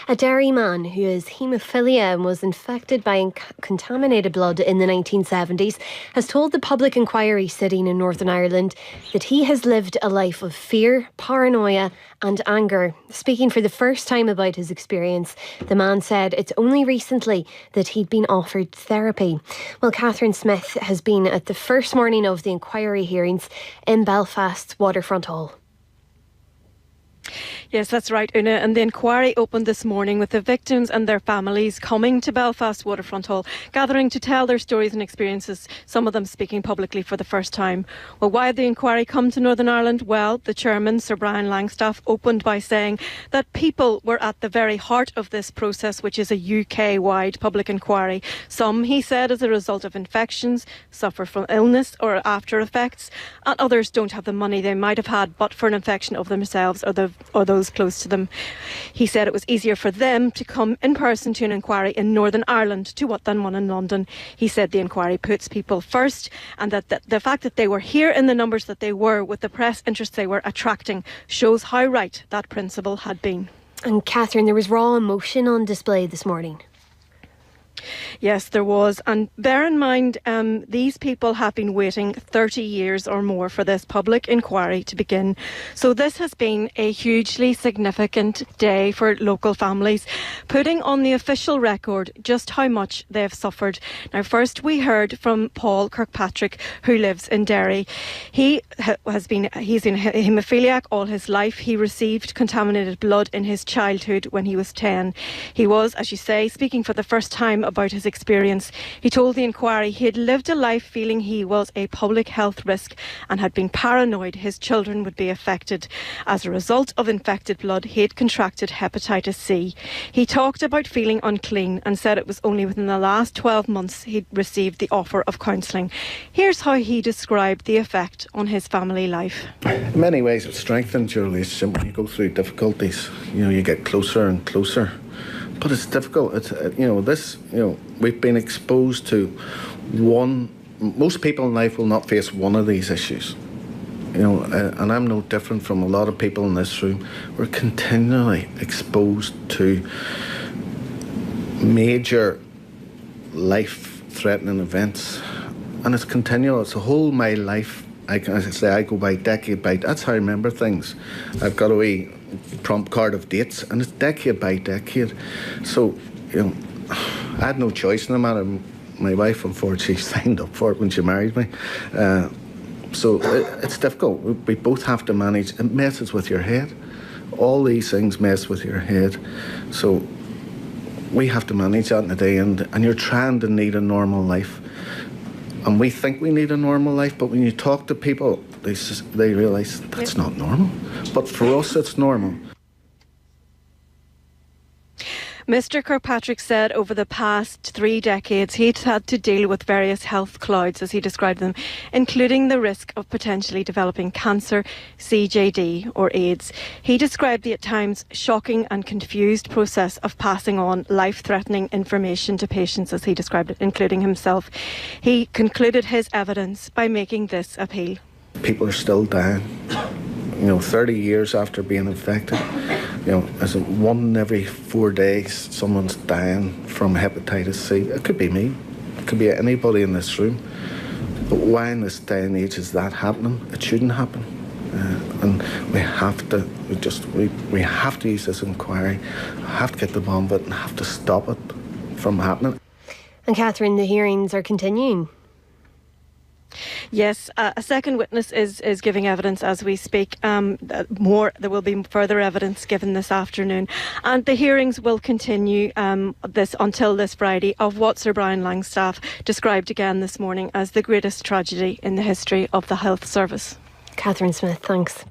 A Derry man who has haemophilia and was infected by contaminated blood in the 1970s has told the public inquiry sitting in Northern Ireland that he has lived a life of fear, paranoia and anger. Speaking for the first time about his experience, the man said it's only recently that he'd been offered therapy. Well, Catherine Smith has been at the first morning of the inquiry hearings in Belfast's Waterfront Hall. Yes, that's right, Una. And the inquiry opened this morning with the victims and their families coming to Belfast Waterfront Hall, gathering to tell their stories and experiences, some of them speaking publicly for the first time. Well, why had the inquiry come to Northern Ireland? Well, the chairman, Sir Brian Langstaff, opened by saying that people were at the very heart of this process, which is a UK-wide public inquiry. Some, he said, as a result of infections, suffer from illness or after effects, and others don't have the money they might have had but for an infection of themselves or those close to them. He said it was easier for them to come in person to an inquiry in Northern Ireland than one in London. He said the inquiry puts people first, and that the fact that they were here in the numbers that they were with the press interest they were attracting shows how right that principle had been. And Catherine, there was raw emotion on display this morning. Yes, there was. And bear in mind, these people have been waiting 30 years or more for this public inquiry to begin. So this has been a hugely significant day for local families, putting on the official record just how much they've suffered. Now, first we heard from Paul Kirkpatrick, who lives in Derry. He's been haemophiliac all his life. He received contaminated blood in his childhood when he was 10. He was, as you say, speaking for the first time about his experience. He told the inquiry he had lived a life feeling he was a public health risk and had been paranoid his children would be affected. As a result of infected blood, he had contracted hepatitis C. He talked about feeling unclean and said it was only within the last 12 months he'd received the offer of counselling. Here's how he described the effect on his family life. In many ways, it strengthens your relationship when you go through difficulties. You get closer and closer. But it's difficult. We've been exposed to one. Most people in life will not face one of these issues. And I'm no different from a lot of people in this room. We're continually exposed to major life-threatening events, and it's continual. It's a whole my life. I go by decade by. That's how I remember things. I've got a wee prompt card of dates, and it's decade by decade. So, I had no choice in the matter. My wife, unfortunately, signed up for it when she married me. So it's difficult. We both have to manage. It messes with your head. All these things mess with your head. So we have to manage that in a day, and you're trying to lead a normal life. And we think we need a normal life, but when you talk to people, they realise that's not normal. But for us, it's normal. Mr. Kirkpatrick said over the past 3 decades he'd had to deal with various health clouds, as he described them, including the risk of potentially developing cancer, CJD or AIDS. He described the at times shocking and confused process of passing on life-threatening information to patients, as he described it, including himself. He concluded his evidence by making this appeal. People are still dying. 30 years after being infected, as one every 4 days, someone's dying from hepatitis C. It could be me. It could be anybody in this room. But why in this day and age is that happening? It shouldn't happen. And we have to use this inquiry. We have to get the bottom of it and have to stop it from happening. And Catherine, the hearings are continuing. Yes, a second witness is giving evidence as we speak. There will be further evidence given this afternoon, and the hearings will continue until this Friday of what Sir Brian Langstaff described again this morning as the greatest tragedy in the history of the health service. Catherine Smith, thanks.